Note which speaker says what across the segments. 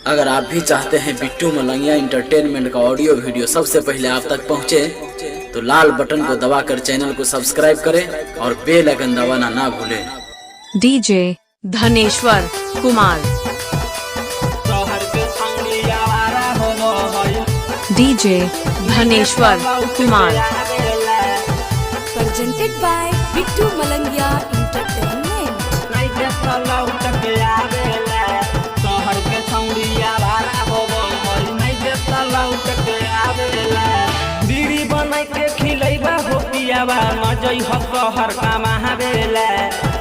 Speaker 1: अगर आप भी चाहते हैं बिट्टू मलंगिया इंटरटेनमेंट का ऑडियो वीडियो सबसे पहले आप तक पहुंचे, तो लाल बटन को दबाकर चैनल को सब्सक्राइब करें और बेल आइकन दबाना ना भूलें।
Speaker 2: DJ Dhaneshwar Kumar, DJ Dhaneshwar Kumar,
Speaker 3: presented by Bittu Malangiya entertainment.
Speaker 4: बीड़ी बनाई के खिलैबा हो पियाबा मजई हो शहर कमावेला।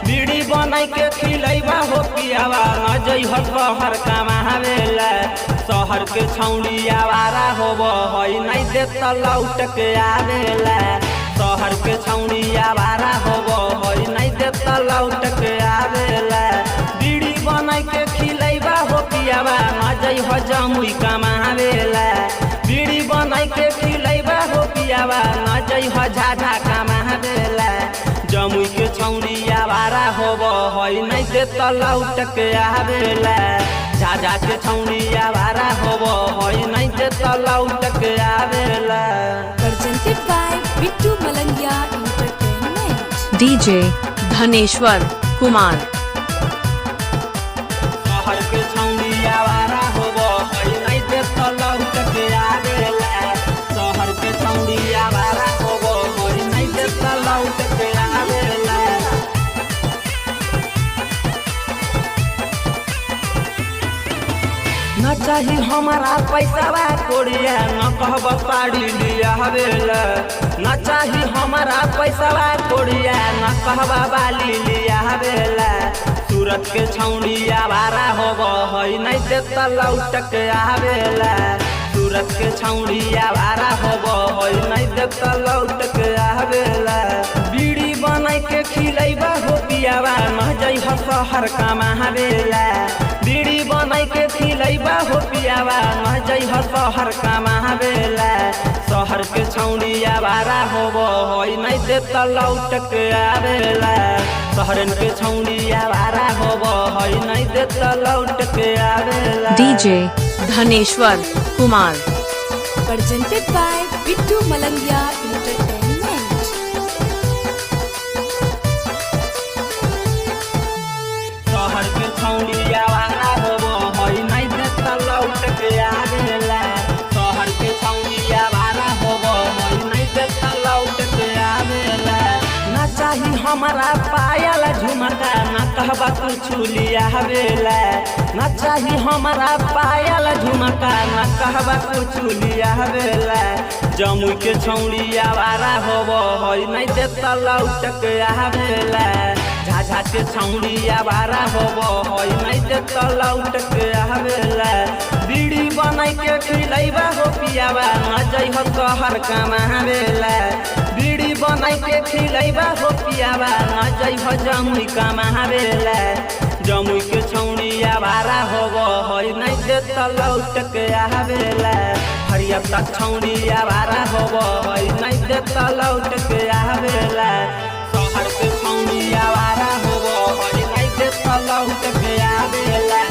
Speaker 4: बीड़ी बनाई के खिलैबा हो पियाबा मजई हो शहर कमावेला। शहर के छौड़ी आवारा होबो हई नहीं देता लौट के आवेला। शहर के छौड़ी आवारा होबो हई नहीं देता लौट के आवेला। बीड़ी बनाई के खिलैबा हो पियाबा मजई हो जमुई कमावेला। बीड़ी बनाई के खिलैबा हो पियाबा मजई हो झाझा कमावेला। जमुई के छौड़ी आवारा होबो हई नहीं देता लौट के आवेला। झाझा के छौड़ी आवारा होबो हई नहीं देता लौट के आवेला।
Speaker 3: presented by Bittu Malangiya entertainment.
Speaker 2: DJ Dhaneshwar Kumar,
Speaker 4: शहर के छौड़ी आवारा होबो हई नहीं देता लौट के आवेला। शहर के छौड़ी आवारा होबो हई नहीं देता लौट के आवेला। न चाही हमारा पैसावा कोड़िया न कहब पाड़ी लिया हवेला। न चाही हमारा पैसावा कोड़िया न कहबा बाली लिया हवेला। सूरत के छौड़ी आवारा होबो हई नहीं देता लौट के आवेला। सूरत के छौड़ी आवारा होबो हई नहीं देता लौट के आवेला। बीड़ी बनाई के खिलैबा हो पियाबा मजई हो शहर कमावेला। बीड़ी बनाई के खिलैबा हो पियाबा मजई हो शहर कमावेला। शहर के छौड़ी आवारा होबो हई नहीं देता लौट के आवेला। शहरन के छौड़ी आवारा होबो हई नहीं देता लौट के आवेला।
Speaker 2: DJ Dhaneshwar Kumar,
Speaker 3: presented by Bittu Malangiya entertainment.
Speaker 4: शहर के छौड़ी आवारा होबो हई नहीं देता लौट के आवेला। शहर के छौड़ी आवारा होबो हई नहीं देता लौट के आवेला। न चाही हमारा पायल झुमका न कहबा कुछ लिया हवेला। न चाही हमारा पायल झुमका न कहबा कुछ लिया हवेला। जमुई के छौड़ी आवारा होबो हई नहीं देता लौट के आवेला। झाझा के छौड़ी आवारा होबो हई नहीं देता लौट के आवेला। बीड़ी बनाई के खिलैबा हो पियाबा मजई हो शहर कमावेला। बीड़ी बनाई के खिलैबा हो पियाबा मजई हो जमुई कमावेला। जमुई के छौड़ी आवारा होबो हई नहीं देता लौट के आवेला। हरिया तक छौड़ी आवारा होबो हई नहीं देता लौट के आवेला। शहर के छौड़ी आवारा होबो हई नहीं देता लौट के आवेला।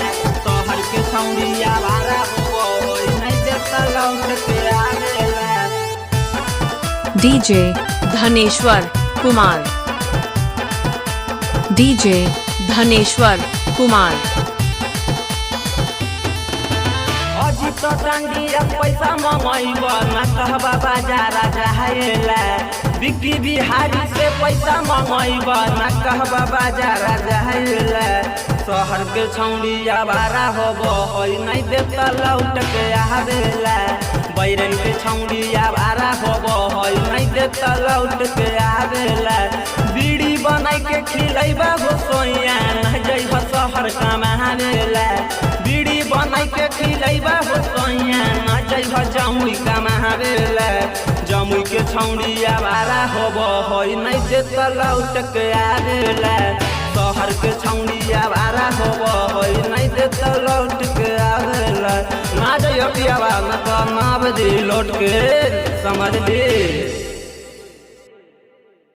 Speaker 4: शहर के छौड़ी आवारा होबो हई नहीं देता लौट के आवेला।
Speaker 2: डीजे धनेश्वर कुमार, डीजे धनेश्वर कुमार,
Speaker 4: अजी तो डांडिया पैसा मंगैब न कहबा बाजार जाहेला। बिक्की बिहारी से पैसा मंगैब न कहबा बाजार जाहेला। शहर के छौड़ी आवारा होबो हई नहीं देता लौट के आवेला। बैरन के छौड़ी आवारा होबो हई नहीं देता लौट के आवेला। बीड़ी बनाई के खिलैबा हो सोइया न जई हो शहर कमावेला। बीड़ी बनाई के खिलैबा हो सोइया न जई हो जमुई कमावेला। जमुई के छौड़ी आवारा होबो हई नहीं देता लौट के आवेला। शहर के छौड़ी आवारा होबो हई नहीं देता लौट के आवेला। ना जइयो पियाबा न तो नाब दी लौट के समझ ली।